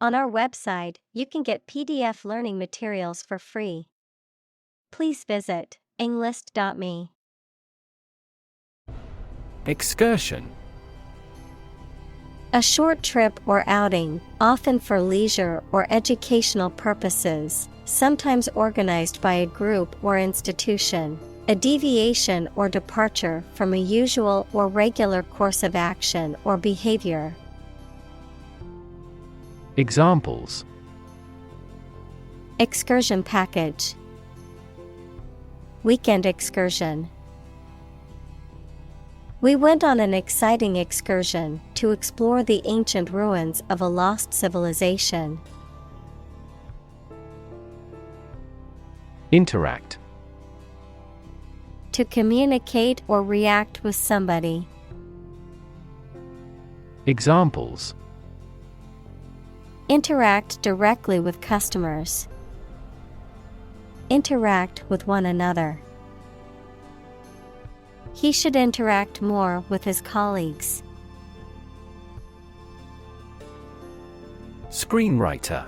On our website, you can get PDF learning materials for free. Please visit englist.me. Excursion. A short trip or outing, often for leisure or educational purposes, sometimes organized by a group or institution. A deviation or departure from a usual or regular course of action or behavior. Examples: excursion package, weekend excursion. We went on an exciting excursion to explore the ancient ruins of a lost civilization. Interact. To communicate or react with somebody. Examples: interact directly with customers. Interact with one another. He should interact more with his colleagues. Screenwriter.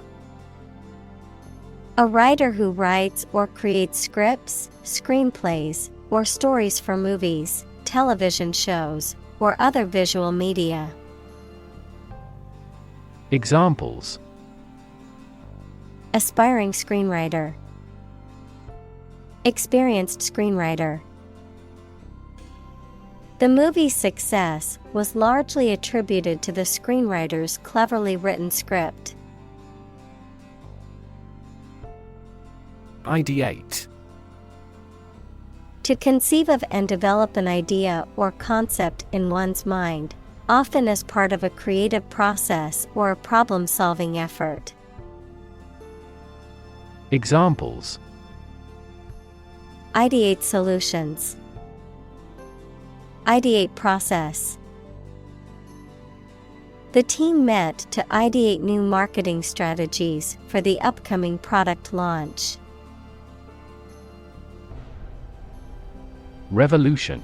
A writer who writes or creates scripts, screenplays, or stories for movies, television shows, or other visual media. Examples: aspiring screenwriter. Experienced screenwriter. The movie's success was largely attributed to the screenwriter's cleverly written script. Ideate. To conceive of and develop an idea or concept in one's mind, often as part of a creative process or a problem-solving effort. Examples: ideate solutions. Ideate process. The team met to ideate new marketing strategies for the upcoming product launch. Revolution.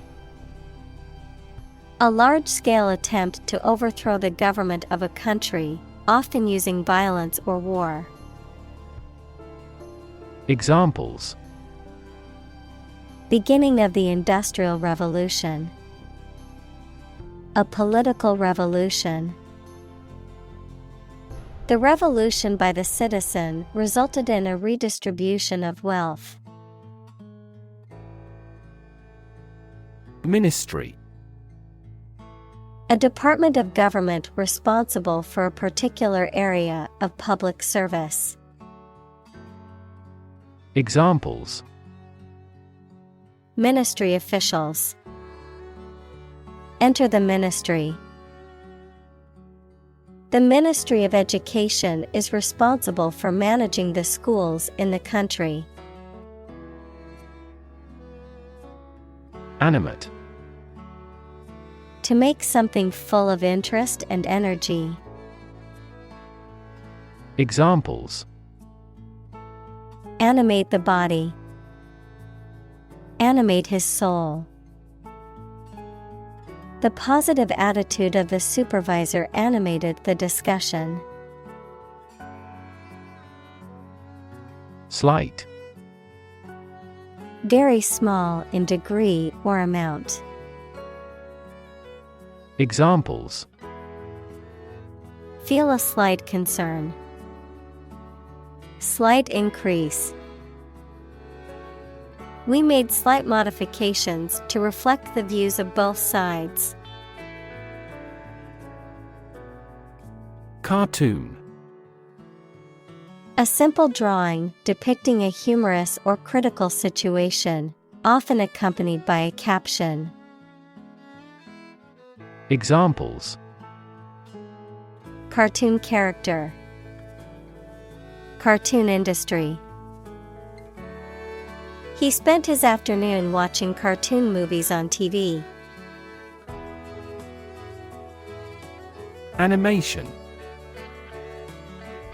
A large-scale attempt to overthrow the government of a country, often using violence or war. Examples: beginning of the Industrial Revolution. A political revolution. The revolution by the citizen resulted in a redistribution of wealth. Ministry. A department of government responsible for a particular area of public service. Examples: ministry officials. Enter the ministry. The Ministry of Education is responsible for managing the schools in the country. Animate. To make something full of interest and energy. Examples: animate the body. Animate his soul. The positive attitude of the supervisor animated the discussion. Slight. Very small in degree or amount. Examples: feel a slight concern. Slight increase. We made slight modifications to reflect the views of both sides. Cartoon. A simple drawing depicting a humorous or critical situation, often accompanied by a caption. Examples: cartoon character. Cartoon industry. He spent his afternoon watching cartoon movies on TV. Animation.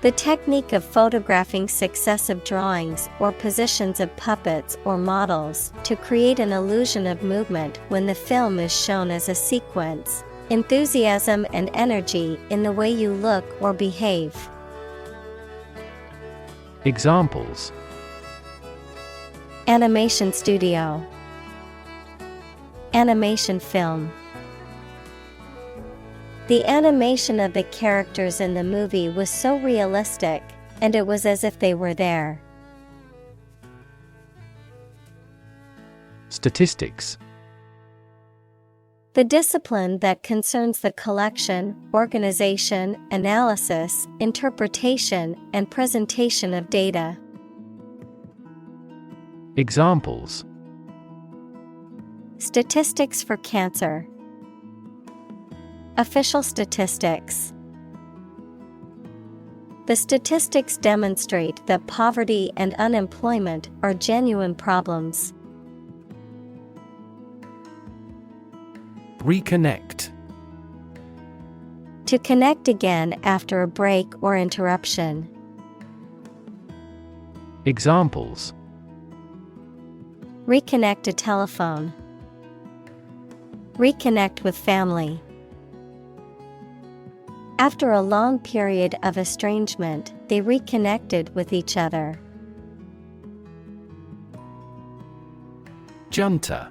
The technique of photographing successive drawings or positions of puppets or models to create an illusion of movement when the film is shown as a sequence. Enthusiasm and energy in the way you look or behave. Examples: animation studio, animation film. The animation of the characters in the movie was so realistic, and it was as if they were there. Statistics: the discipline that concerns the collection, organization, analysis, interpretation, and presentation of data. Examples: statistics for cancer, official statistics. The statistics demonstrate that poverty and unemployment are genuine problems. Reconnect: to connect again after a break or interruption. Examples: reconnect a telephone, reconnect with family. After a long period of estrangement, they reconnected with each other. Junta: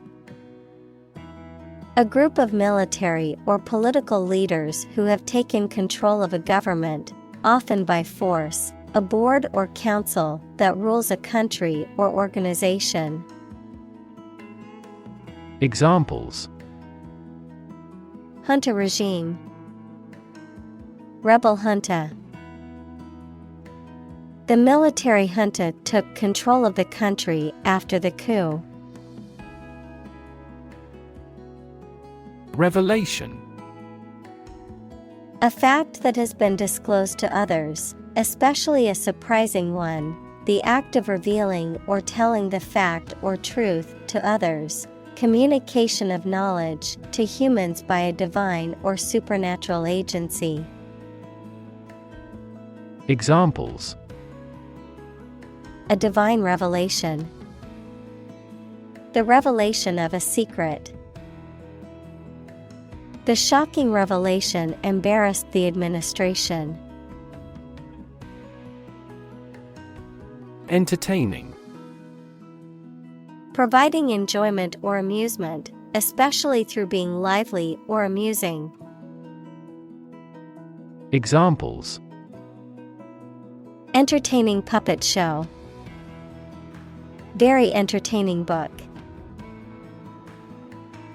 a group of military or political leaders who have taken control of a government, often by force, a board or council that rules a country or organization. Examples: junta regime, rebel junta. The military junta took control of the country after the coup. Revelation: a fact that has been disclosed to others, especially a surprising one, the act of revealing or telling the fact or truth to others, communication of knowledge to humans by a divine or supernatural agency. Examples: a divine revelation, the revelation of a secret. The shocking revelation embarrassed the administration. Entertaining: providing enjoyment or amusement, especially through being lively or amusing. Examples: entertaining puppet show, very entertaining book.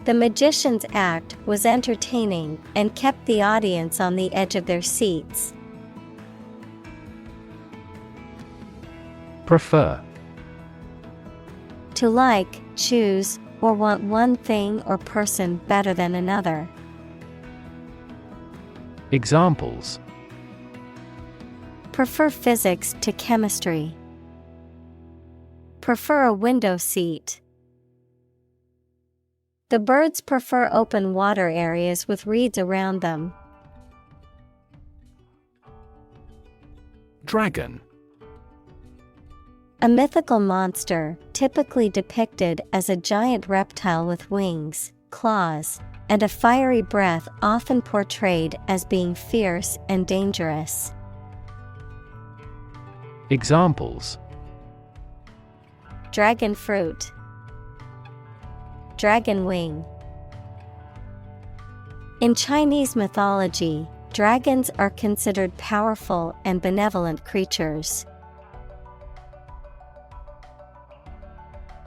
The magician's act was entertaining and kept the audience on the edge of their seats. Prefer: to like, choose, or want one thing or person better than another. Examples: prefer physics to chemistry, prefer a window seat. The birds prefer open water areas with reeds around them. Dragon: a mythical monster, typically depicted as a giant reptile with wings, claws, and a fiery breath, often portrayed as being fierce and dangerous. Examples: dragon fruit, dragon wing. In Chinese mythology, dragons are considered powerful and benevolent creatures.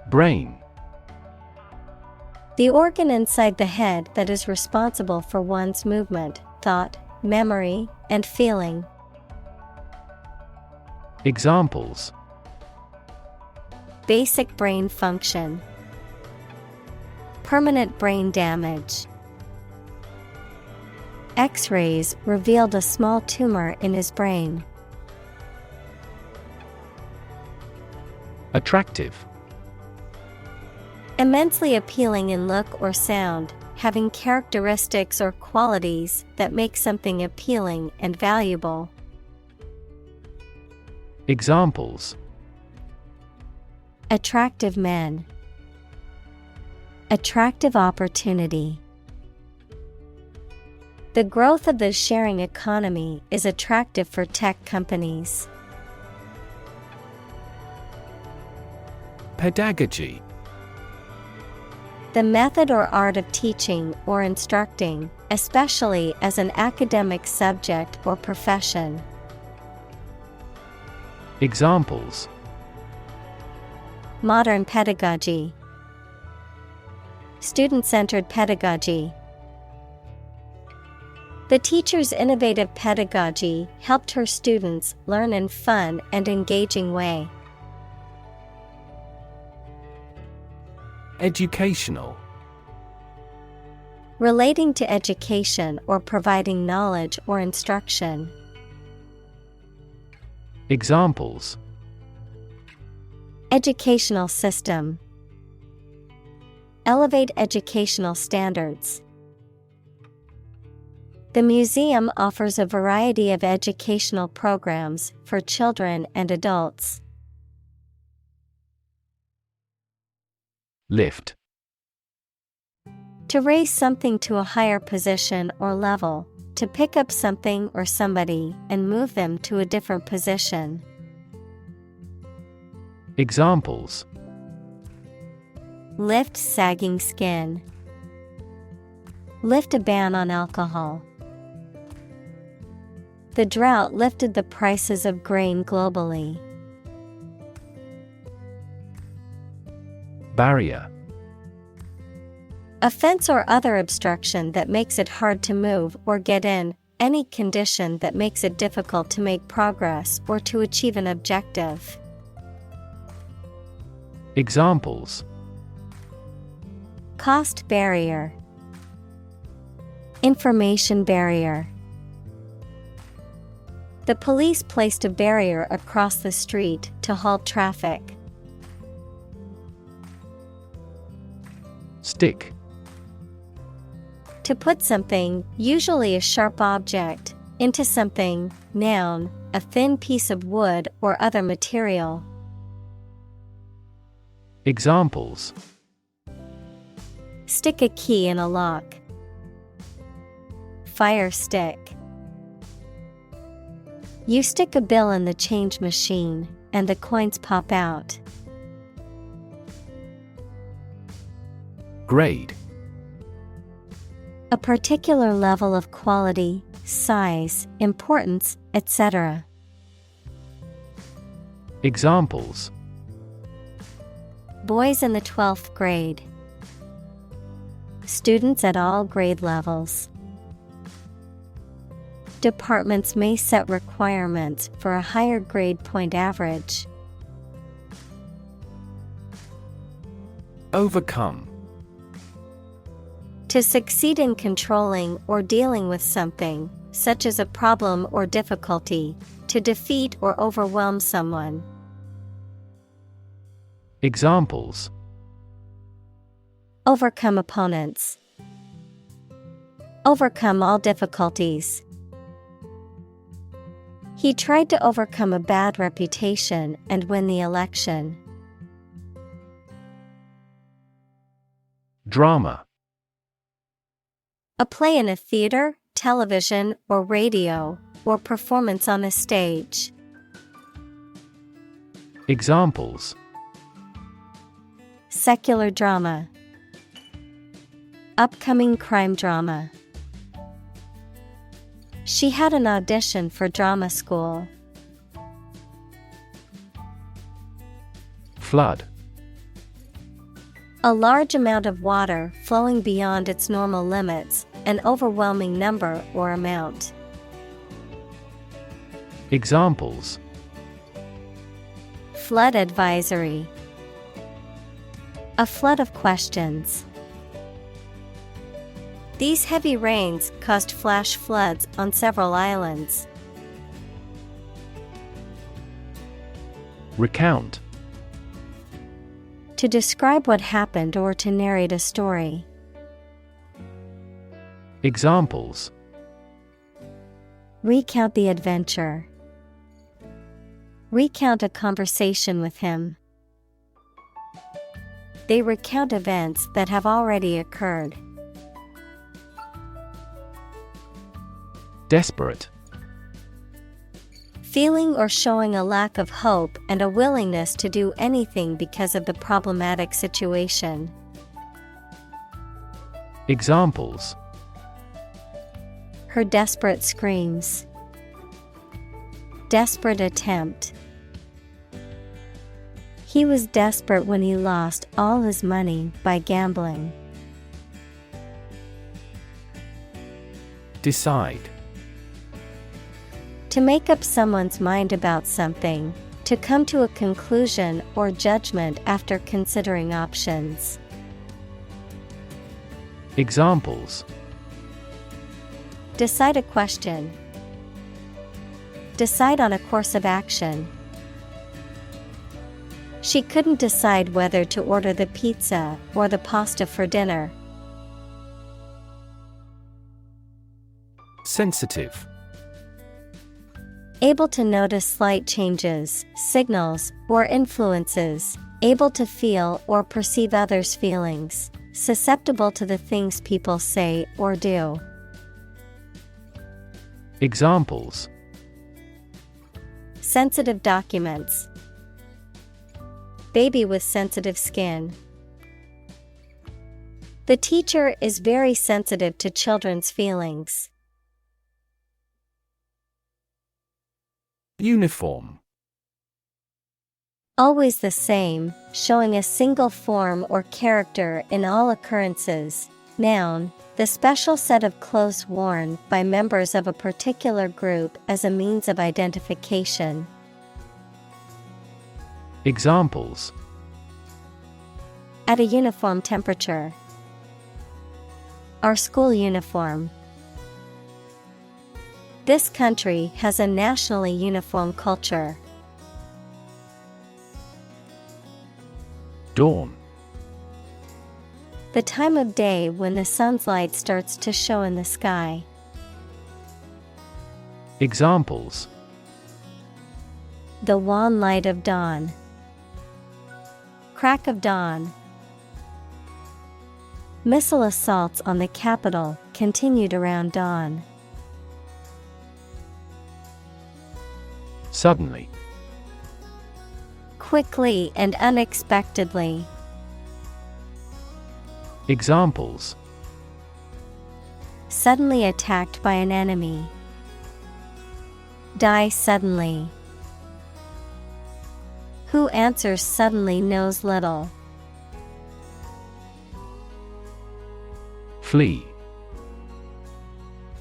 Brain: the organ inside the head that is responsible for one's movement, thought, memory, and feeling. Examples: basic brain function, permanent brain damage. X-rays revealed a small tumor in his brain. Attractive: immensely appealing in look or sound, having characteristics or qualities that make something appealing and valuable. Examples: attractive men, attractive opportunity. The growth of the sharing economy is attractive for tech companies. Pedagogy. The method or art of teaching or instructing, especially as an academic subject or profession. Examples: Modern pedagogy, student-centered pedagogy. The teacher's innovative pedagogy helped her students learn in fun and engaging way. Educational. Relating to education or providing knowledge or instruction. Examples: Educational system. Elevate educational standards. The museum offers a variety of educational programs for children and adults. Lift. To raise something to a higher position or level, to pick up something or somebody and move them to a different position. Examples: Lift sagging skin. Lift a ban on alcohol. The drought lifted the prices of grain globally. Barrier. A fence or other obstruction that makes it hard to move or get in, any condition that makes it difficult to make progress or to achieve an objective. Examples: Cost barrier. Information barrier. The police placed a barrier across the street to halt traffic. Stick. To put something, usually a sharp object, into something, noun, a thin piece of wood or other material. Examples: Stick a key in a lock. Fire stick. You stick a bill in the change machine, and the coins pop out. Grade. A particular level of quality, size, importance, etc. Examples: Boys in the 12th grade. Students at all grade levels. Departments may set requirements for a higher grade point average. Overcome. To succeed in controlling or dealing with something, such as a problem or difficulty, to defeat or overwhelm someone. Examples: Overcome opponents. Overcome all difficulties. He tried to overcome a bad reputation and win the election. Drama. A play in a theater, television, or radio, or performance on a stage. Examples: Secular drama. Upcoming crime drama. She had an audition for drama school. Flood. A large amount of water flowing beyond its normal limits, an overwhelming number or amount. Examples: Flood advisory. A flood of questions. These heavy rains caused flash floods on several islands. Recount. To describe what happened or to narrate a story. Examples: Recount the adventure. Recount a conversation with him. They recount events that have already occurred. Feeling or showing a lack of hope and a willingness to do anything because of the problematic situation. Examples: Her desperate screams. Desperate attempt. He was desperate when he lost all his money by gambling. Decide. To make up someone's mind about something, to come to a conclusion or judgment after considering options. Examples: Decide a question. Decide on a course of action. She couldn't decide whether to order the pizza or the pasta for dinner. Sensitive. Able to notice slight changes, signals, or influences, able to feel or perceive others' feelings, susceptible to the things people say or do. Examples: Sensitive documents. Baby with sensitive skin. The teacher is very sensitive to children's feelings. Uniform. Always the same, showing a single form or character in all occurrences. Noun, the special set of clothes worn by members of a particular group as a means of identification. Examples: At a uniform temperature. Our school uniform. This country has a nationally uniform culture. Dawn. The time of day when the sun's light starts to show in the sky. Examples: The wan light of dawn. Crack of dawn. Missile assaults on the capital continued around dawn. Suddenly. Quickly and unexpectedly. Examples: Suddenly attacked by an enemy. Die suddenly. Who answers suddenly knows little. Flee.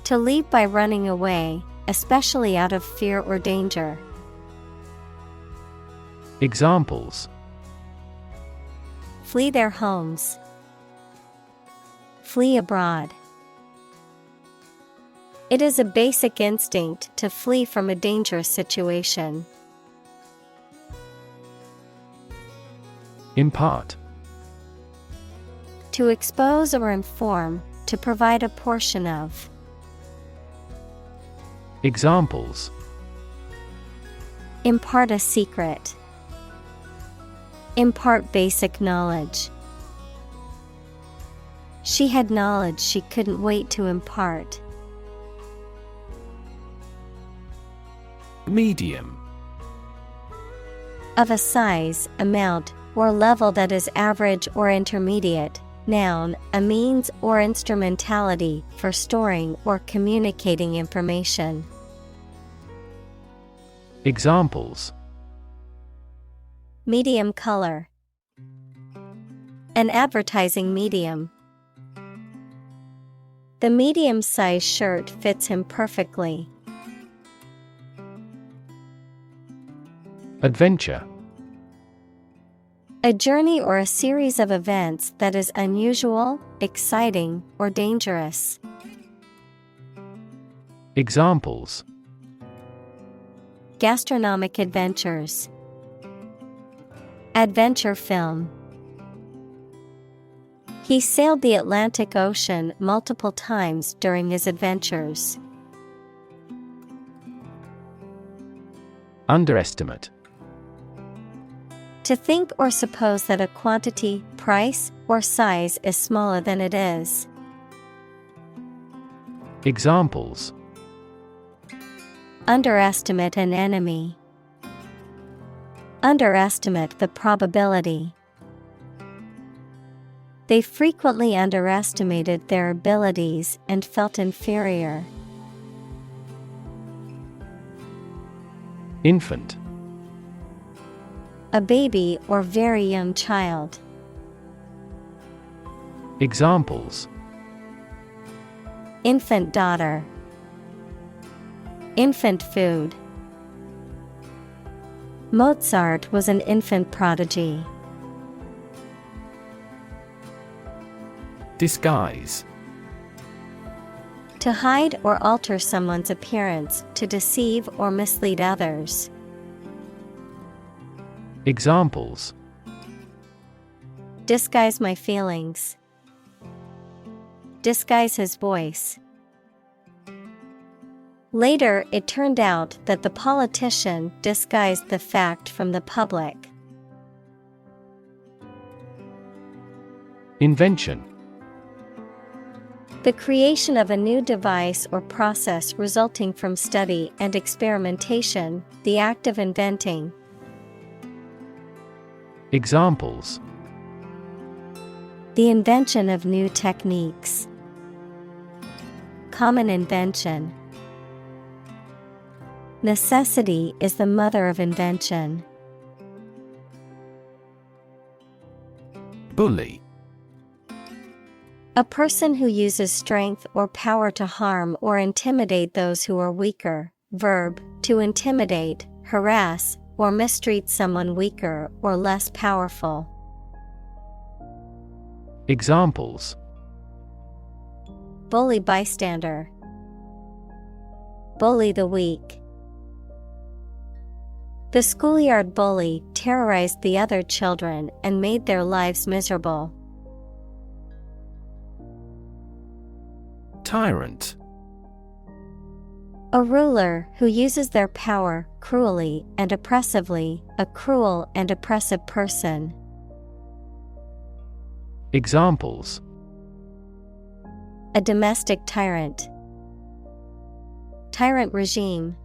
To leave by running away, especially out of fear or danger. Examples: Flee their homes. Flee abroad. It is a basic instinct to flee from a dangerous situation. Impart. To expose or inform, to provide a portion of. Examples: Impart a secret. Impart basic knowledge. She had knowledge she couldn't wait to impart. Medium. Of a size, amount, or level that is average or intermediate. Noun, a means or instrumentality for storing or communicating information. Examples: Medium color. An advertising medium. The medium-sized shirt fits him perfectly. Adventure. A journey or a series of events that is unusual, exciting, or dangerous. Examples: Gastronomic adventures. Adventure film. He sailed the Atlantic Ocean multiple times during his adventures. Underestimate. To think or suppose that a quantity, price, or size is smaller than it is. Examples: Underestimate an enemy. Underestimate the probability. They frequently underestimated their abilities and felt inferior. Infant. A baby or very young child. Examples: Infant daughter. Infant food. Mozart was an infant prodigy. Disguise. To hide or alter someone's appearance to deceive or mislead others. Examples: Disguise my feelings. Disguise his voice. Later, it turned out that the politician disguised the fact from the public. Invention. The creation of a new device or process resulting from study and experimentation, the act of inventing. Examples: The invention of new techniques. Common invention. Necessity is the mother of invention. Bully. A person who uses strength or power to harm or intimidate those who are weaker. Verb, to intimidate, harass, or mistreat someone weaker or less powerful. Examples: Bully bystander. Bully the weak. The schoolyard bully terrorized the other children and made their lives miserable. Tyrant. A ruler who uses their power cruelly and oppressively, a cruel and oppressive person. Examples: A domestic tyrant. Tyrant regime.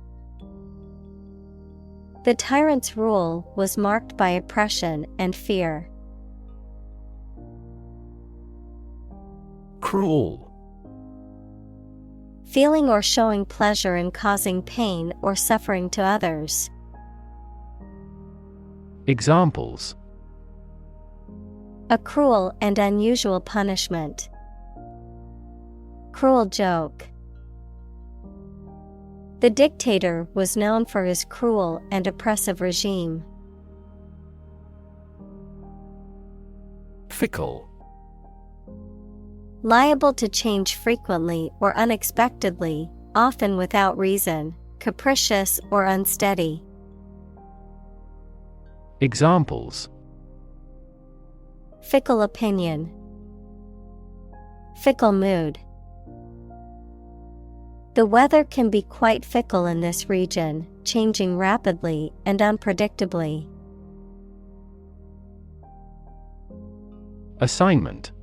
The tyrant's rule was marked by oppression and fear. Cruel. Feeling or showing pleasure in causing pain or suffering to others. Examples: A cruel and unusual punishment. Cruel joke. The dictator was known for his cruel and oppressive regime. Fickle. Liable to change frequently or unexpectedly, often without reason, capricious or unsteady. Examples: Fickle opinion. Fickle mood. The weather can be quite fickle in this region, changing rapidly and unpredictably. Assignment.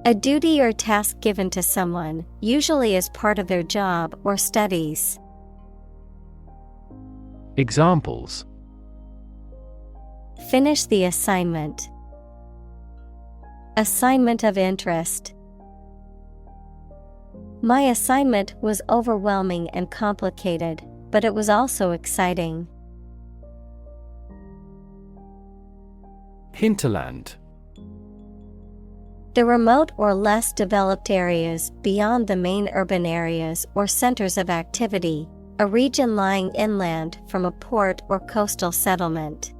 A duty or task given to someone, usually as part of their job or studies. Examples: Finish the assignment. Assignment of interest. My assignment was overwhelming and complicated, but it was also exciting. Hinterland. The remote or less developed areas beyond the main urban areas or centers of activity, a region lying inland from a port or coastal settlement.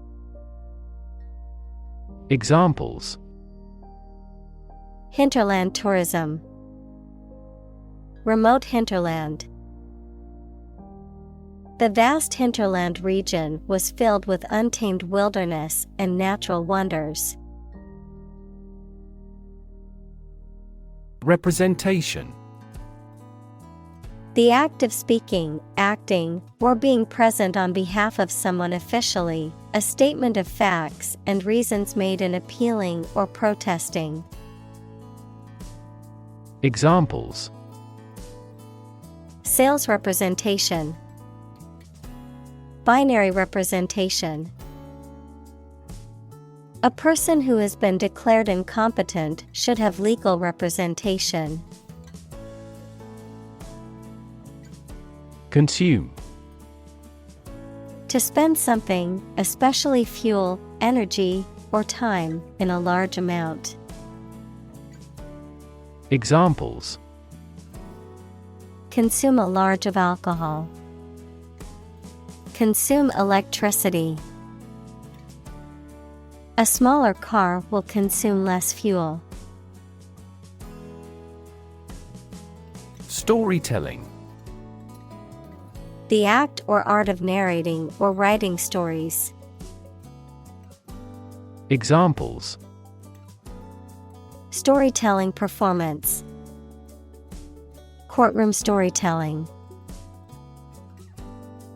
Examples: Hinterland tourism. Remote hinterland. The vast hinterland region was filled with untamed wilderness and natural wonders. Representation. The act of speaking, acting, or being present on behalf of someone officially, a statement of facts and reasons made in appealing or protesting. Sales representation. Binary representation. A person who has been declared incompetent should have legal representation. Consume. To spend something, especially fuel, energy, or time, in a large amount. Examples: consume a large of alcohol. Consume electricity. A smaller car will consume less fuel. Storytelling. The act or art of narrating or writing stories. Examples: storytelling performance. Courtroom storytelling.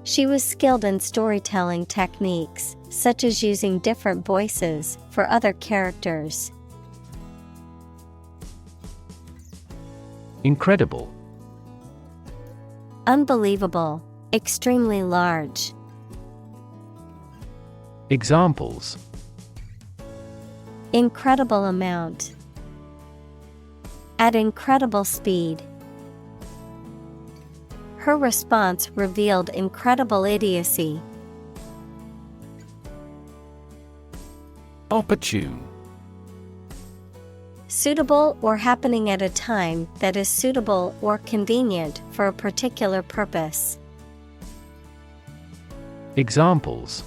She was skilled in storytelling techniques, such as using different voices for other characters. Incredible. Unbelievable, extremely large. Examples: incredible amount. At incredible speed. Her response revealed incredible idiocy. Opportune. Suitable or happening at a time that is suitable or convenient for a particular purpose. Examples: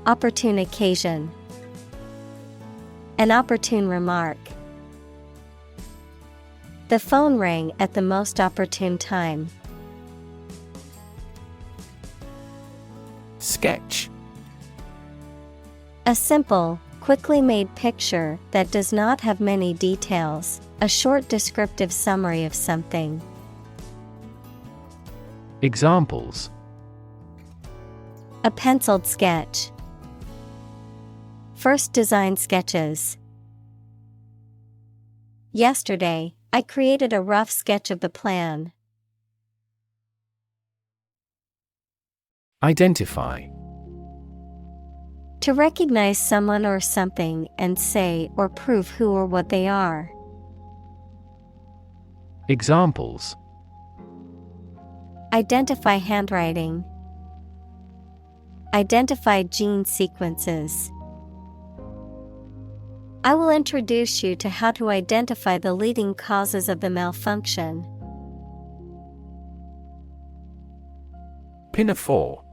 opportune occasion. An opportune remark. The phone rang at the most opportune time. Sketch. A simple, quickly made picture that does not have many details, a short descriptive summary of something. Examples: a penciled sketch. First design sketches. Yesterday, I created a rough sketch of the plan. Identify. To recognize someone or something and say or prove who or what they are. Examples: identify handwriting. Identify gene sequences. I will introduce you to how to identify the leading causes of the malfunction. Pinafore.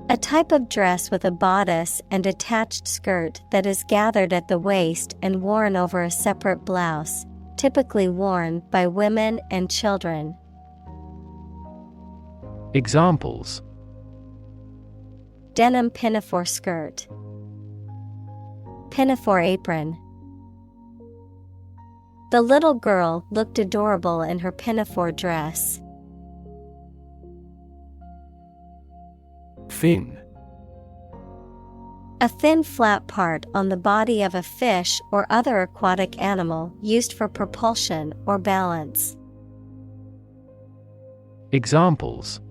A type of dress with a bodice and attached skirt that is gathered at the waist and worn over a separate blouse, typically worn by women and children. Examples: denim pinafore skirt. Pinafore apron. The little girl looked adorable in her pinafore dress. Fin. A thin flat part on the body of a fish or other aquatic animal used for propulsion or balance. Examples: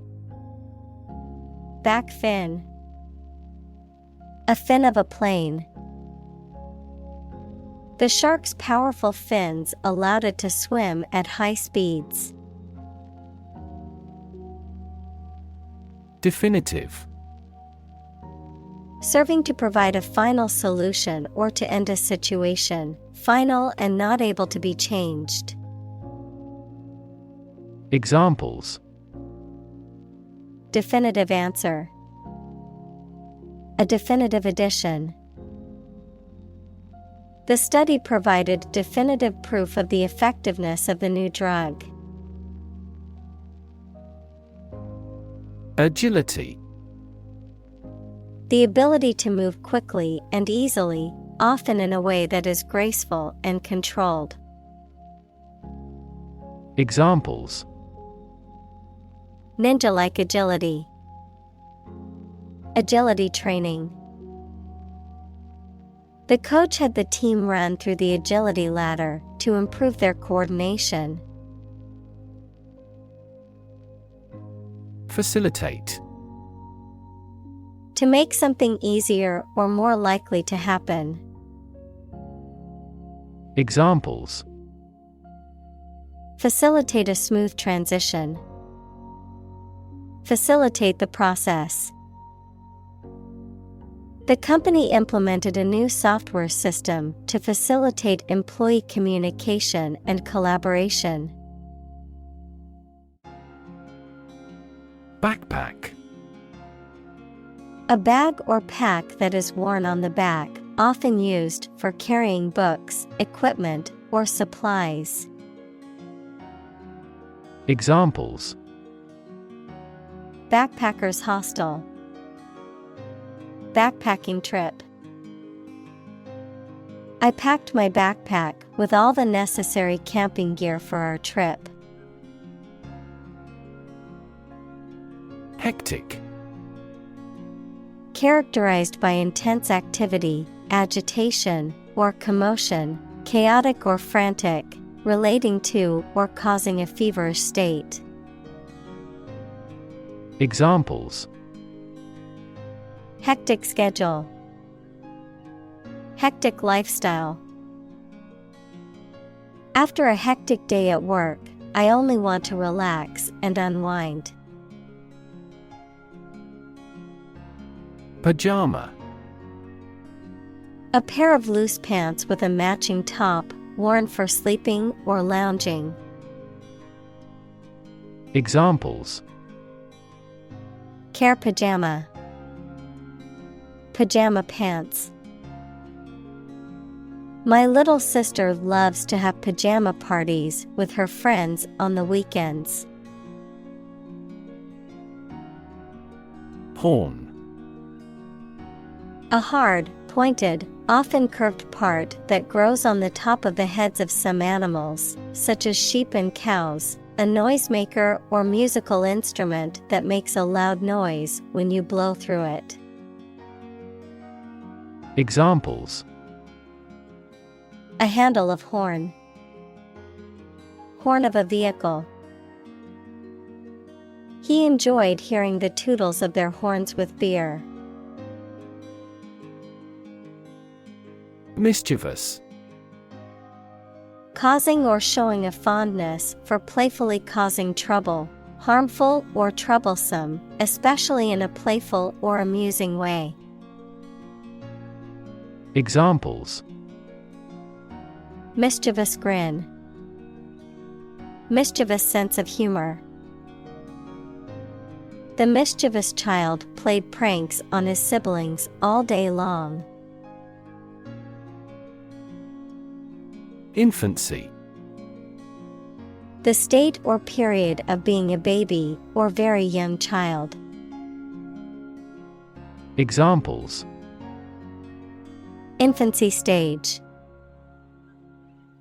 back fin. A fin of a plane. The shark's powerful fins allowed it to swim at high speeds. Definitive. Serving to provide a final solution or to end a situation, final and not able to be changed. Examples: definitive answer. A definitive edition. The study provided definitive proof of the effectiveness of the new drug. Agility. The ability to move quickly and easily, often in a way that is graceful and controlled. Examples: ninja-like agility. Agility training. The coach had the team run through the agility ladder to improve their coordination. Facilitate. To make something easier or more likely to happen. Examples: Facilitate a smooth transition. Facilitate the process. The company implemented a new software system to facilitate employee communication and collaboration. Backpack. A bag or pack that is worn on the back, often used for carrying books, equipment, or supplies. Examples: Backpacker's hostel. Backpacking trip. I packed my backpack with all the necessary camping gear for our trip. Hectic. Characterized by intense activity, agitation, or commotion, chaotic or frantic, relating to or causing a feverish state. Examples: Hectic schedule. Hectic lifestyle. After a hectic day at work, I only want to relax and unwind. Pajama. A pair of loose pants with a matching top, worn for sleeping or lounging. Examples: Care pajama. Pajama pants. My little sister loves to have pajama parties with her friends on the weekends. Horn. A hard, pointed, often curved part that grows on the top of the heads of some animals, such as sheep and cows, a noisemaker or musical instrument that makes a loud noise when you blow through it. Examples: A handle of horn. Horn of a vehicle. He enjoyed hearing the tootles of their horns with beer. Mischievous. Causing or showing a fondness for playfully causing trouble, harmful or troublesome, especially in a playful or amusing way. Examples: Mischievous grin. Mischievous sense of humor. The mischievous child played pranks on his siblings all day long. Infancy. The state or period of being a baby or very young child. Examples: Infancy stage.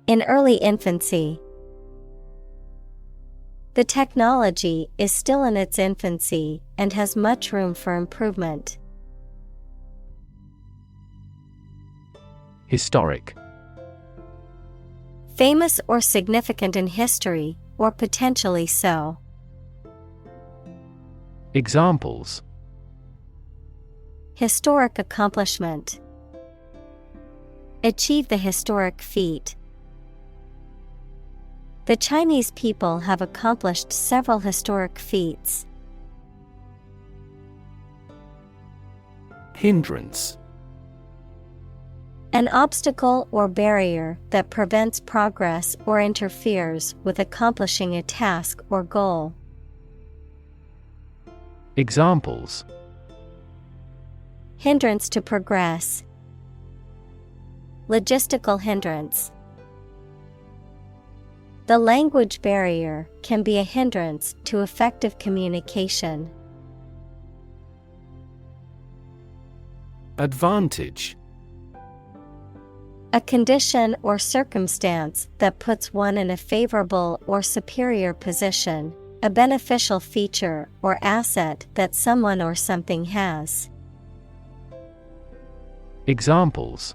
In early infancy. The technology is still in its infancy and has much room for improvement. Historic. Famous or significant in history, or potentially so. Examples: Historic accomplishment. Achieve the historic feat. The Chinese people have accomplished several historic feats. Hindrance. An obstacle or barrier that prevents progress or interferes with accomplishing a task or goal. Examples: Hindrance to progress. Logistical hindrance. The language barrier can be a hindrance to effective communication. Advantage. A condition or circumstance that puts one in a favorable or superior position, a beneficial feature or asset that someone or something has. Examples: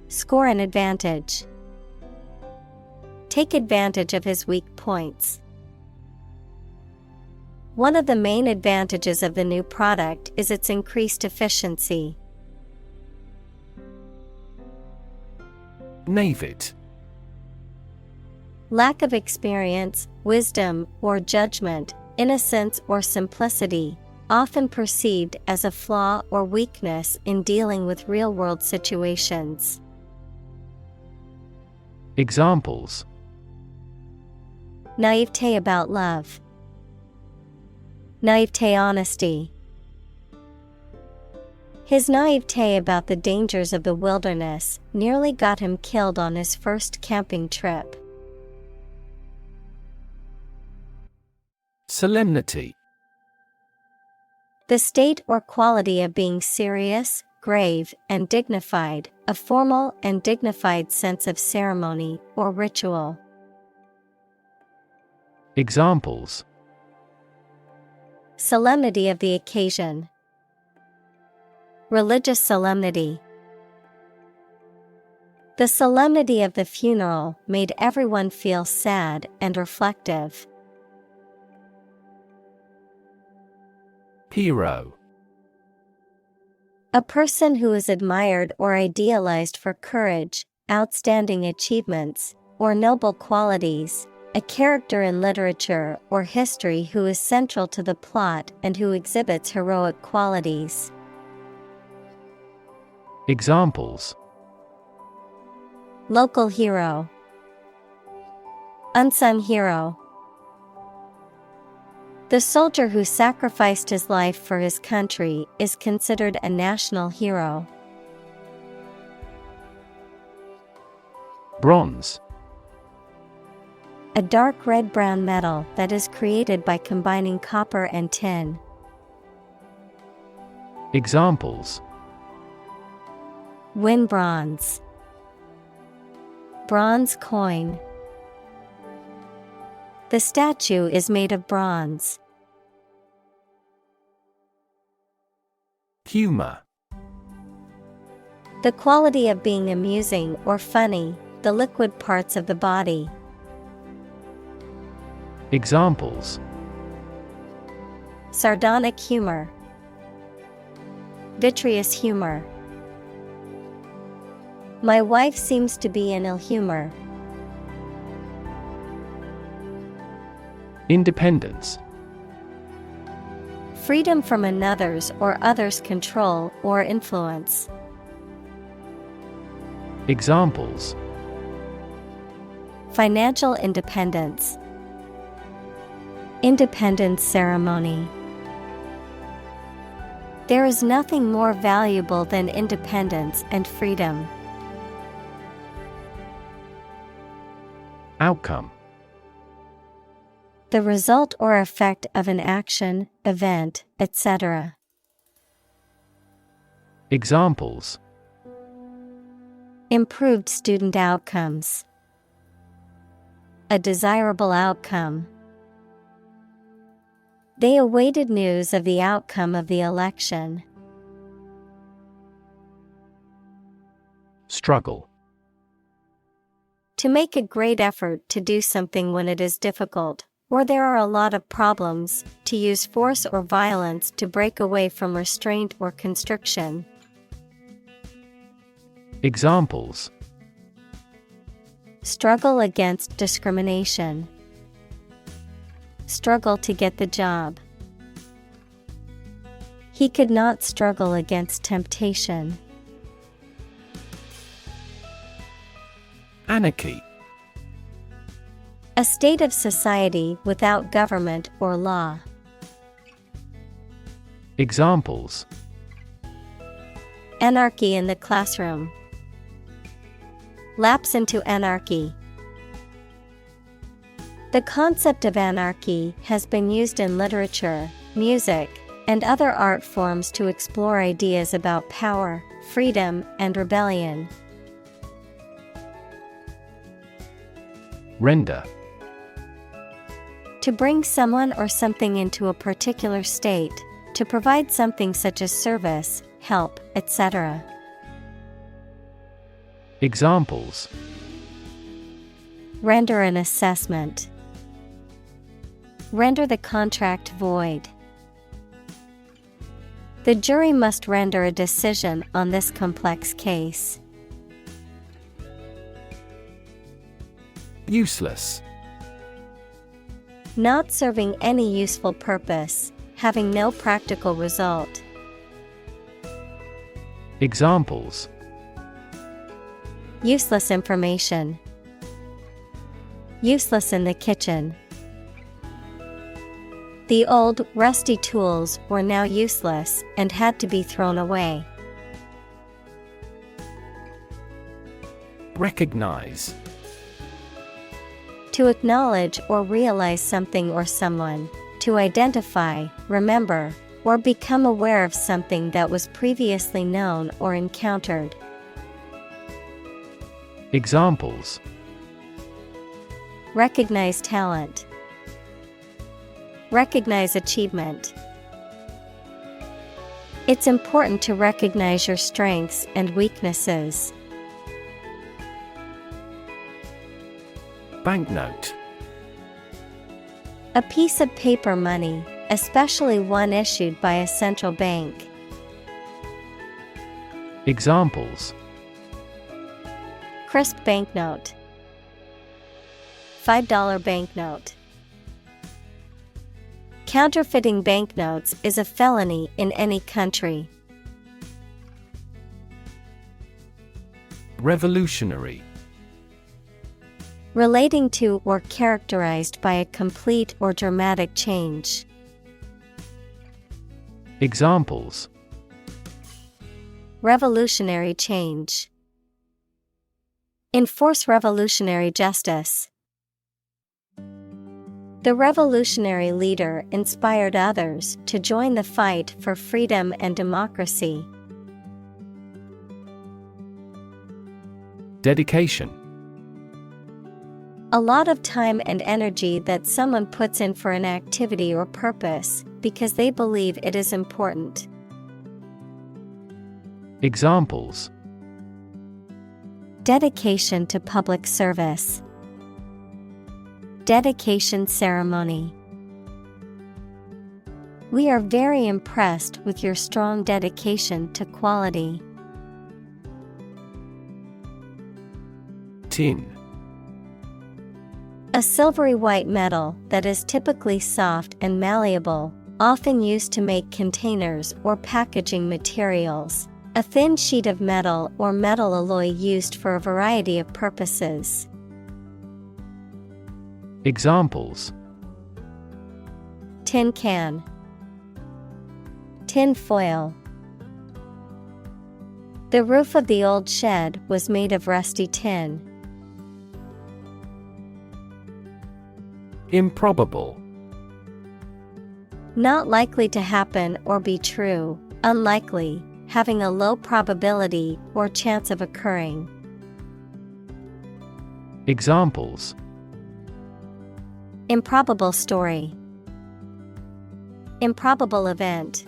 Score an advantage. Take advantage of his weak points. One of the main advantages of the new product is its increased efficiency. Naive it. Lack of experience, wisdom, or judgment, innocence or simplicity, often perceived as a flaw or weakness in dealing with real-world situations. Examples: Naivete about love. Naivete honesty. His naivete about the dangers of the wilderness nearly got him killed on his first camping trip. Solemnity. The state or quality of being serious, grave, and dignified, a formal and dignified sense of ceremony or ritual. Examples: Solemnity of the occasion. Religious solemnity. The solemnity of the funeral made everyone feel sad and reflective. Hero. A person who is admired or idealized for courage, outstanding achievements, or noble qualities, a character in literature or history who is central to the plot and who exhibits heroic qualities. Examples: Local hero. Unsung hero. The soldier who sacrificed his life for his country is considered a national hero. Bronze. A dark red-brown metal that is created by combining copper and tin. Examples: Win bronze. Bronze coin. The statue is made of bronze. Humor. The quality of being amusing or funny, the liquid parts of the body. Examples: Sardonic humor. Vitreous humor. My wife seems to be in ill humor. Independence. Freedom from another's or others' control or influence. Examples: Financial independence. Independence ceremony. There is nothing more valuable than independence and freedom. Outcome. The result or effect of an action, event, etc. Examples: Improved student outcomes. A desirable outcome. They awaited news of the outcome of the election. Struggle. To make a great effort to do something when it is difficult, or there are a lot of problems, to use force or violence to break away from restraint or constriction. Examples: Struggle against discrimination. Struggle to get the job. He could not struggle against temptation. Anarchy. A state of society without government or law. Examples: Anarchy in the classroom. Lapse into anarchy. The concept of anarchy has been used in literature, music, and other art forms to explore ideas about power, freedom, and rebellion. Render. To bring someone or something into a particular state, to provide something such as service, help, etc. Examples: Render an assessment. Render the contract void. The jury must render a decision on this complex case. Useless. Not serving any useful purpose, having no practical result. Examples: useless information, useless in the kitchen. The old, rusty tools were now useless and had to be thrown away. Recognize. To acknowledge or realize something or someone, to identify, remember, or become aware of something that was previously known or encountered. Examples: recognize talent, recognize achievement. It's important to recognize your strengths and weaknesses. Banknote. A piece of paper money, especially one issued by a central bank. Examples: crisp banknote, $5 banknote. Counterfeiting banknotes is a felony in any country. Revolutionary. Relating to or characterized by a complete or dramatic change. Examples: revolutionary change, enforce revolutionary justice. The revolutionary leader inspired others to join the fight for freedom and democracy. Dedication. A lot of time and energy that someone puts in for an activity or purpose because they believe it is important. Examples: dedication to public service, dedication ceremony. We are very impressed with your strong dedication to quality. Tin. A silvery white metal that is typically soft and malleable, often used to make containers or packaging materials. A thin sheet of metal or metal alloy used for a variety of purposes. Examples: tin can, tin foil. The roof of the old shed was made of rusty tin. Improbable. Not likely to happen or be true, unlikely, having a low probability or chance of occurring. Examples: improbable story, improbable event.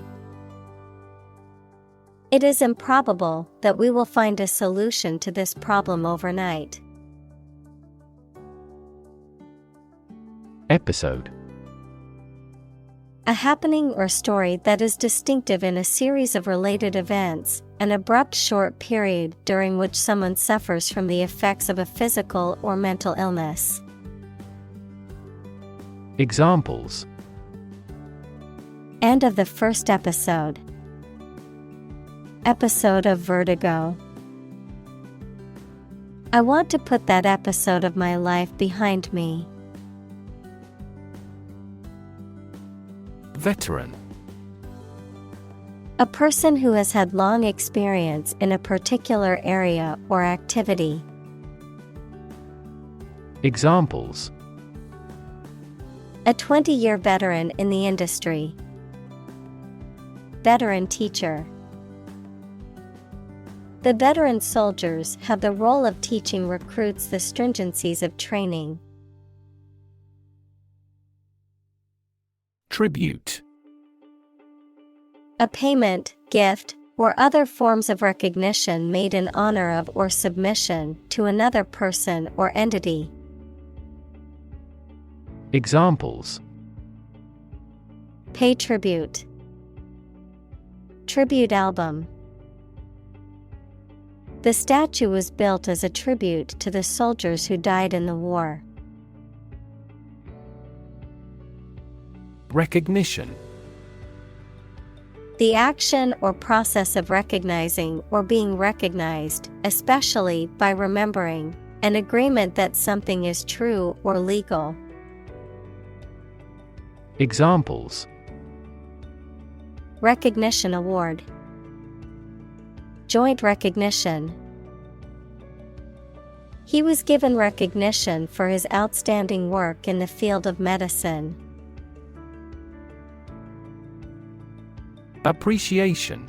It is improbable that we will find a solution to this problem overnight. Episode. A happening or story that is distinctive in a series of related events, an abrupt short period during which someone suffers from the effects of a physical or mental illness. Examples: end of the first episode, episode of vertigo. I want to put that episode of my life behind me. Veteran. A person who has had long experience in a particular area or activity. Examples: a 20-year veteran in the industry. Veteran teacher. The veteran soldiers have the role of teaching recruits the stringencies of training. Tribute. A payment, gift, or other forms of recognition made in honor of or submission to another person or entity. Examples: Pay tribute. Tribute album. The statue was built as a tribute to the soldiers who died in the war. Recognition. The action or process of recognizing or being recognized, especially by remembering, an agreement that something is true or legal. Examples: Recognition award. Joint recognition. He was given recognition for his outstanding work in the field of medicine. Appreciation.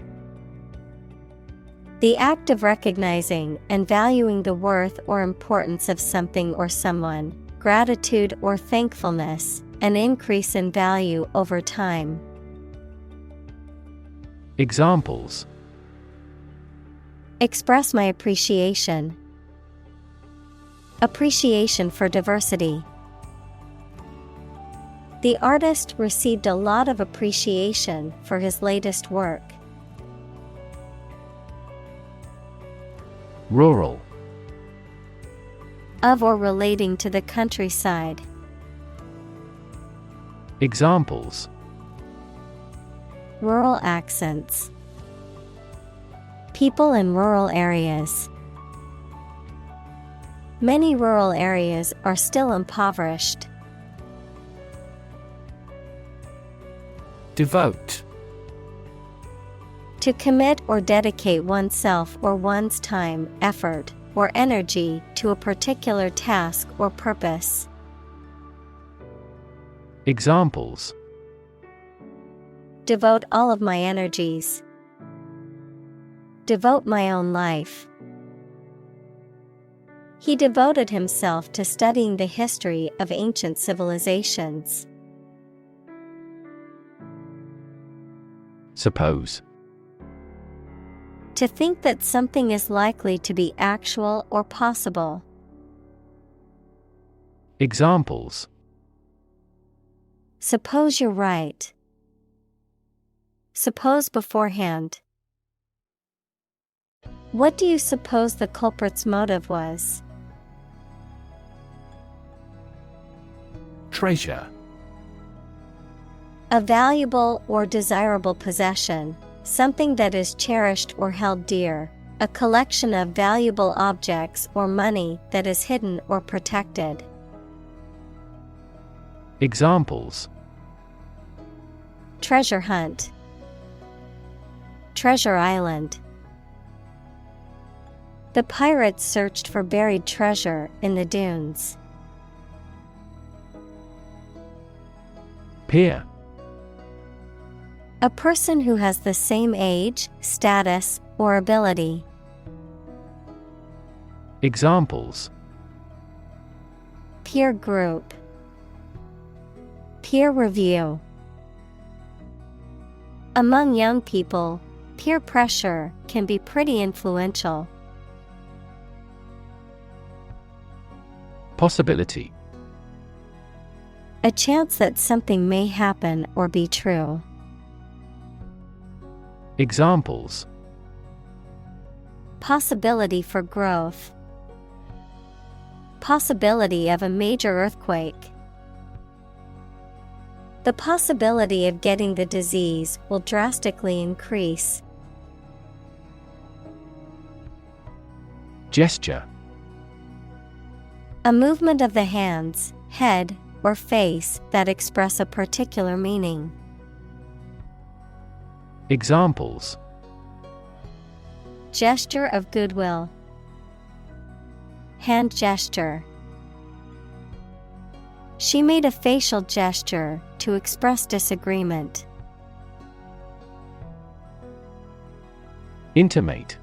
The act of recognizing and valuing the worth or importance of something or someone, gratitude or thankfulness, an increase in value over time. Examples: Express my appreciation. Appreciation for diversity. The artist received a lot of appreciation for his latest work. Rural. Of or relating to the countryside. Examples: Rural accents. People in rural areas. Many rural areas are still impoverished. Devote. To commit or dedicate oneself or one's time, effort, or energy to a particular task or purpose. Examples: Devote all of my energies. Devote my own life. He devoted himself to studying the history of ancient civilizations. Suppose. To think that something is likely to be actual or possible. Examples: Suppose you're right. Suppose beforehand. What do you suppose the culprit's motive was? Treasure. A valuable or desirable possession, something that is cherished or held dear, a collection of valuable objects or money that is hidden or protected. Examples: Treasure hunt. Treasure island. The pirates searched for buried treasure in the dunes. Peer. A person who has the same age, status, or ability. Examples: Peer group. Peer review. Among young people, peer pressure can be pretty influential. Possibility. A chance that something may happen or be true. Examples: Possibility for growth. Possibility of a major earthquake. The possibility of getting the disease will drastically increase. Gesture. A movement of the hands, head, or face that express a particular meaning. Examples: Gesture of goodwill. Hand gesture. She made a facial gesture to express disagreement. Intimate.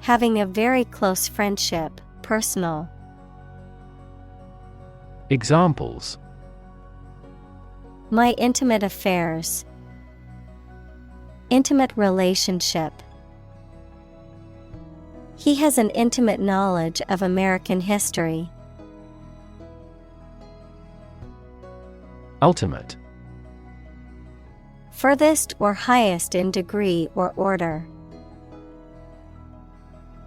Having a very close friendship, personal. Examples: My intimate affairs. Intimate relationship. He has an intimate knowledge of American history. Ultimate. Furthest or highest in degree or order.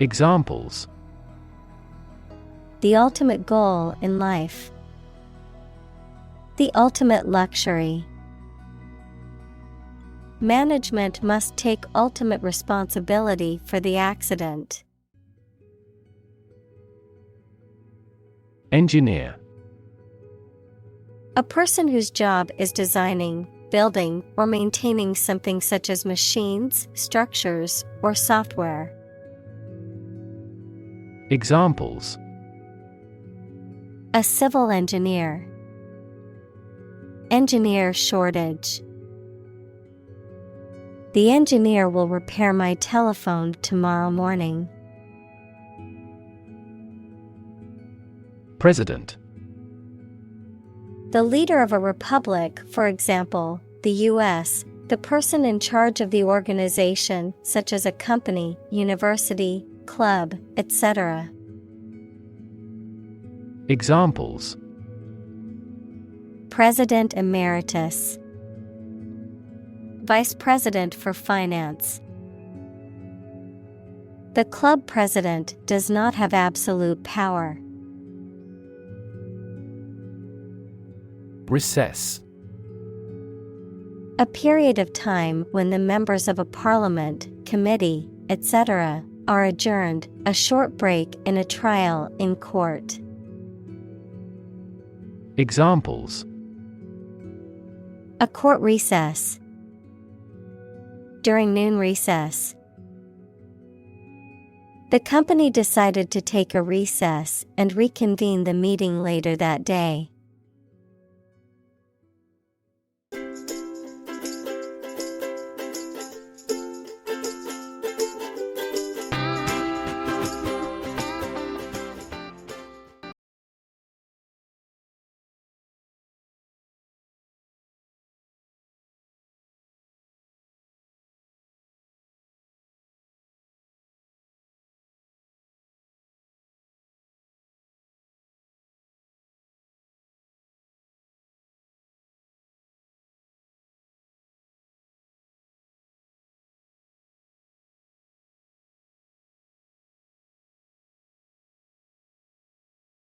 Examples: The ultimate goal in life. The ultimate luxury. Management must take ultimate responsibility for the accident. Engineer. A person whose job is designing, building, or maintaining something such as machines, structures, or software. Examples: A civil engineer. Engineer shortage. The engineer will repair my telephone tomorrow morning. President. The leader of a republic, for example, the U.S., the person in charge of the organization, such as a company, university, club, etc. Examples: President Emeritus. Vice President for Finance. The club president does not have absolute power. Recess. A period of time when the members of a parliament, committee, etc., are adjourned, a short break in a trial in court. Examples: A court recess. During noon recess. The company decided to take a recess and reconvene the meeting later that day.